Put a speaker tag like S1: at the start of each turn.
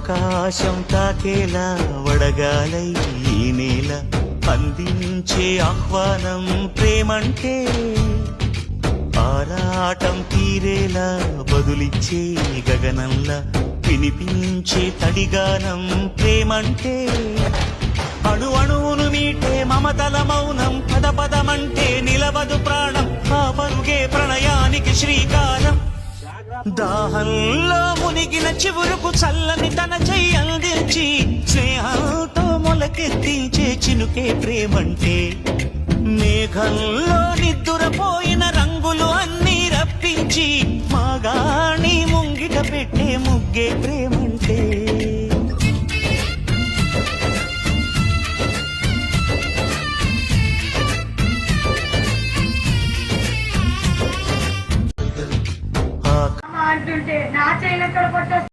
S1: ఆకాశం తాకేలా వడగాలై ఈ నేల అందించే ఆహ్వానం ప్రేమంటే ఆరాటం తీరేలా బదులిచ్చే గగనంలా వినిపించే తడిగానం ప్రేమంటే అణు అణువును మీటే మమతల మౌనం పద పదమంటే నిలవదు ప్రాణం ఆ పరుగే ప్రణయానికి శ్రీకారం దాహంలో మునిగిన చివురుకు చల్లని తన చెయ్యి అందించి స్నేహంతో మొలకెత్తించే చినుకే ప్రేమంటే మేఘంలో నిద్దురపోయిన రంగులు అన్నీ రప్పించి మాగాణి ముంగిట పెట్టే ముగ్గే ప్రేమ